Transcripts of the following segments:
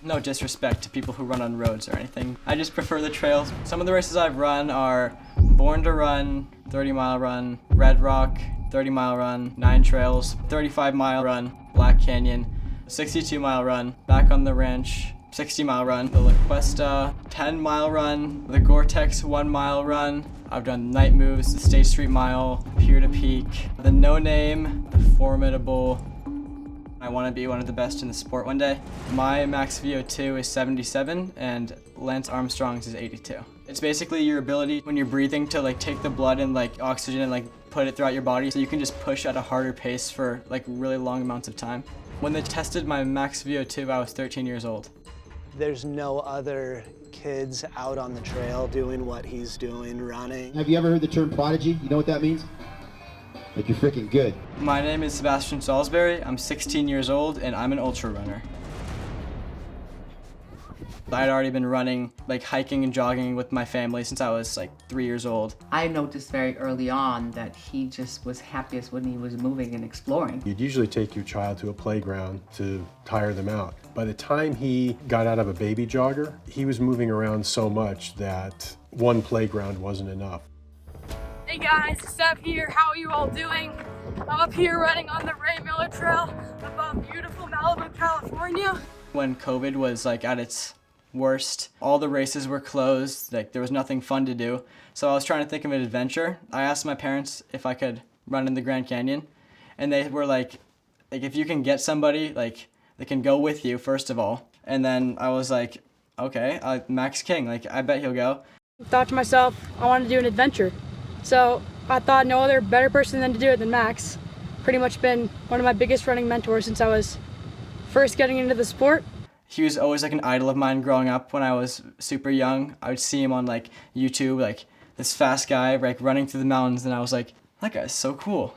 No disrespect to people who run on roads or anything. I just prefer the trails. Some of the races I've run are Born to Run, 30-mile run, Red Rock, 30-mile run, 9 trails, 35-mile run, Black Canyon, 62-mile run, Back on the Ranch, 60-mile run, the La Cuesta 10-mile run, the Gore-Tex 1-mile run. I've done Night Moves, the State Street Mile, Pier to Peak, the No Name, the Formidable. I want to be one of the best in the sport one day. My max VO2 is 77 and Lance Armstrong's is 82. It's basically your ability when you're breathing to like take the blood and like oxygen and like put it throughout your body so you can just push at a harder pace for like really long amounts of time. When they tested my max VO2, I was 13 years old. There's no other kids out on the trail doing what he's doing, running. Have you ever heard the term prodigy? You know what that means? Like you're freaking good. My name is Sebastian Salsbury. I'm 16 years old and I'm an ultra runner. I had already been running, like hiking and jogging with my family since I was like 3 years old. I noticed very early on that he just was happiest when he was moving and exploring. You'd usually take your child to a playground to tire them out. By the time he got out of a baby jogger, he was moving around so much that one playground wasn't enough. Hey guys, Seb here. How are you all doing? I'm up here running on the Ray Miller Trail above beautiful Malibu, California. When COVID was like at its worst, all the races were closed, like there was nothing fun to do. So I was trying to think of an adventure. I asked my parents if I could run in the Grand Canyon, and they were like if you can get somebody, like they can go with you first of all. And then I was like, okay, Max King, like I bet he'll go. I thought to myself, I wanted to do an adventure. So I thought no other better person than to do it than Max. Pretty much been one of my biggest running mentors since I was first getting into the sport. He was always like an idol of mine growing up when I was super young. I would see him on like YouTube, like this fast guy like running through the mountains, and I was like, that guy's so cool.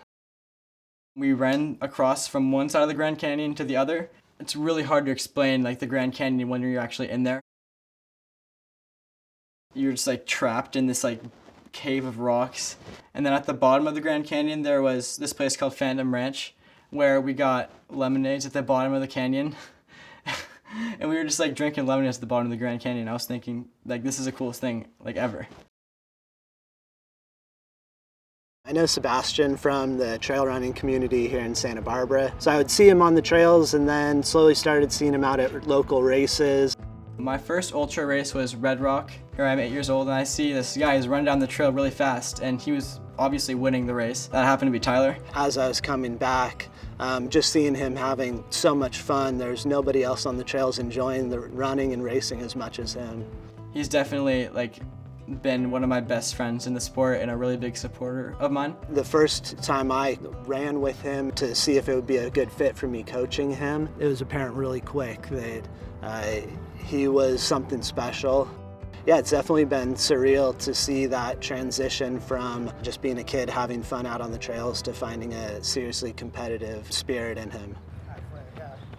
We ran across from one side of the Grand Canyon to the other. It's really hard to explain like the Grand Canyon when you're actually in there. You're just like trapped in this like cave of rocks. And then at the bottom of the Grand Canyon there was this place called Phantom Ranch where we got lemonades at the bottom of the canyon. And we were just like drinking lemonades at the bottom of the Grand Canyon. I was thinking like this is the coolest thing like ever. I know Sebastian from the trail running community here in Santa Barbara. So I would see him on the trails and then slowly started seeing him out at local races. My first ultra race was Red Rock. Here I'm 8 years old and I see this guy who's run down the trail really fast and he was obviously winning the race. That happened to be Tyler. As I was coming back, just seeing him having so much fun. There's nobody else on the trails enjoying the running and racing as much as him. He's definitely like been one of my best friends in the sport and a really big supporter of mine. The first time I ran with him to see if it would be a good fit for me coaching him, it was apparent really quick that he was something special. Yeah, it's definitely been surreal to see that transition from just being a kid having fun out on the trails to finding a seriously competitive spirit in him.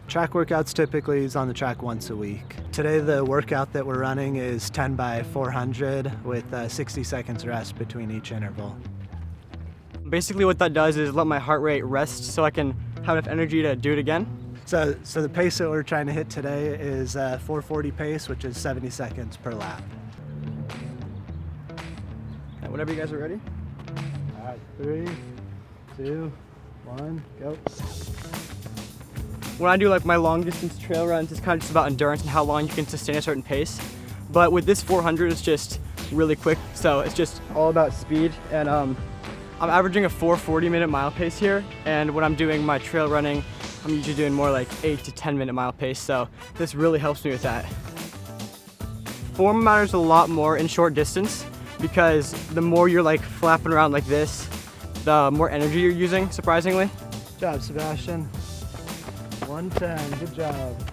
Track workouts typically is on the track once a week. Today the workout that we're running is 10 by 400 with 60 seconds rest between each interval. Basically what that does is let my heart rate rest so I can have enough energy to do it again. So the pace that we're trying to hit today is 440 pace, which is 70 seconds per lap. And whenever you guys are ready. All right, 3, 2, 1, go. When I do like my long distance trail runs, it's kind of just about endurance and how long you can sustain a certain pace. But with this 400, it's just really quick. So it's just all about speed. And I'm averaging a 4:40 minute mile pace here. And when I'm doing my trail running, I'm usually doing more like 8 to 10 minute mile pace. So this really helps me with that. Form matters a lot more in short distance because the more you're like flapping around like this, the more energy you're using, surprisingly. Good job, Sebastian. 110, good job.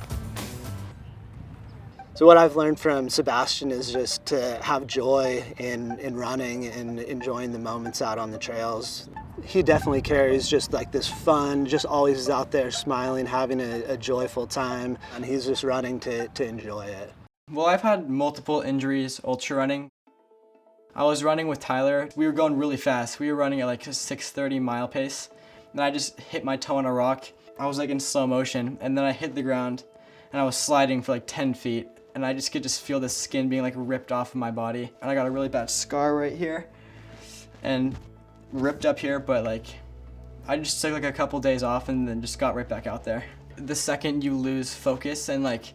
So what I've learned from Sebastian is just to have joy in running and enjoying the moments out on the trails. He definitely carries just like this fun, just always is out there smiling, having a joyful time, and he's just running to enjoy it. Well, I've had multiple injuries ultra running. I was running with Tyler. We were going really fast. We were running at like a 6:30 mile pace. And I just hit my toe on a rock. I was like in slow motion and then I hit the ground and I was sliding for like 10 feet, and I just could feel the skin being like ripped off of my body. And I got a really bad scar right here and ripped up here, but like I just took like a couple days off and then just got right back out there. The second you lose focus and like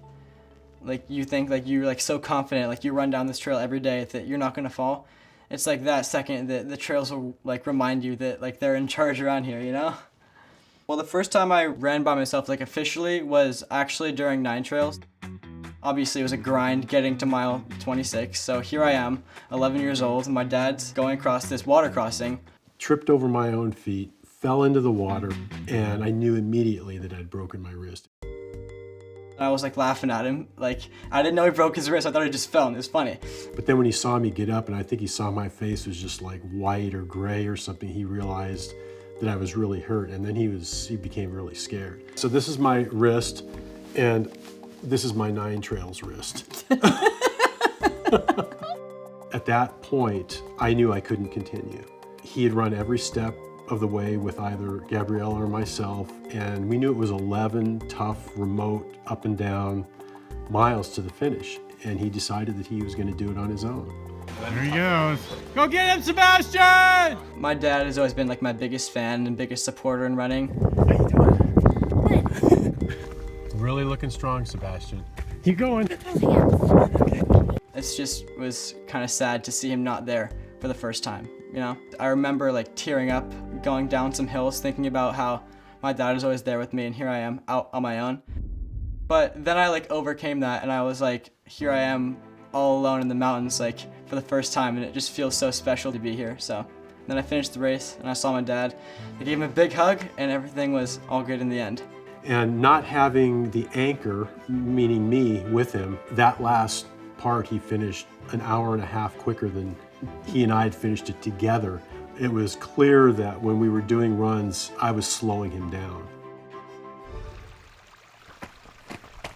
you think like you're like so confident, like you run down this trail every day that you're not gonna fall, it's like that second that the trails will like remind you that like they're in charge around here, you know? Well, the first time I ran by myself like officially was actually during 9 trails. Obviously it was a grind getting to mile 26, so here I am, 11 years old, and my dad's going across this water crossing. Tripped over my own feet, fell into the water, and I knew immediately that I'd broken my wrist. I was like laughing at him, like I didn't know he broke his wrist, I thought he just fell, and it was funny. But then when he saw me get up, and I think he saw my face was just like white or gray or something, he realized that I was really hurt, and then he became really scared. So this is my wrist, and this is my 9 trails wrist. At that point, I knew I couldn't continue. He had run every step of the way with either Gabrielle or myself, and we knew it was 11 tough, remote, up and down miles to the finish, and he decided that he was going to do it on his own. There he goes. Go get him, Sebastian! My dad has always been like my biggest fan and biggest supporter in running. How you doing? Really looking strong, Sebastian. Keep going. It's just was kind of sad to see him not there for the first time, you know? I remember like tearing up, going down some hills, thinking about how my dad was always there with me, and here I am out on my own. But then I like overcame that, and I was like, here I am all alone in the mountains like for the first time, and it just feels so special to be here. So then I finished the race and I saw my dad. I gave him a big hug, and everything was all good in the end. And not having the anchor, meaning me, with him, that last part he finished an hour and a half quicker than he and I had finished it together. It was clear that when we were doing runs, I was slowing him down.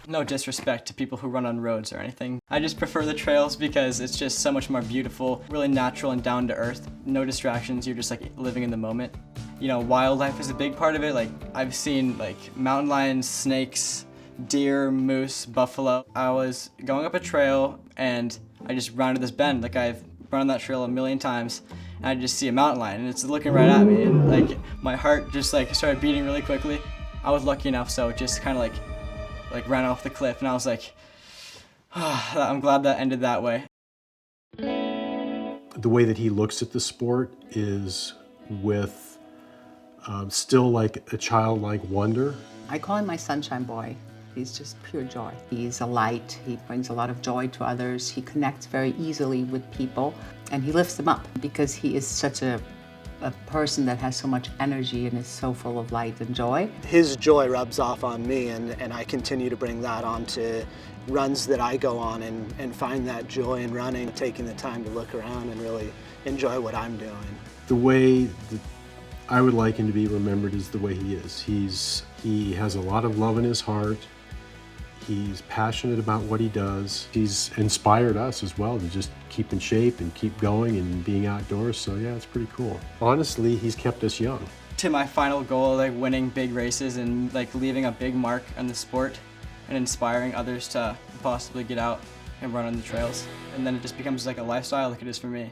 No disrespect to people who run on roads or anything. I just prefer the trails because it's just so much more beautiful, really natural and down to earth. No distractions, you're just like living in the moment. You know, wildlife is a big part of it. Like I've seen like mountain lions, snakes, deer, moose, buffalo. I was going up a trail and I just rounded this bend. Like I've run that trail a million times, and I just see a mountain lion and it's looking right at me, and like my heart just like started beating really quickly. I was lucky enough, so it just kind of like ran off the cliff, and I was like, oh, I'm glad that ended that way. The way that he looks at the sport is with still like a childlike wonder. I call him my sunshine boy. He's just pure joy. He's a light. He brings a lot of joy to others. He connects very easily with people, and he lifts them up because he is such a person that has so much energy and is so full of light and joy. His joy rubs off on me, and I continue to bring that onto runs that I go on and find that joy in running, taking the time to look around and really enjoy what I'm doing. The way that I would like him to be remembered is the way he is. He has a lot of love in his heart. He's passionate about what he does. He's inspired us as well to just keep in shape and keep going and being outdoors. So yeah, it's pretty cool. Honestly, he's kept us young. To my final goal, like winning big races and like leaving a big mark on the sport and inspiring others to possibly get out and run on the trails. And then it just becomes like a lifestyle like it is for me.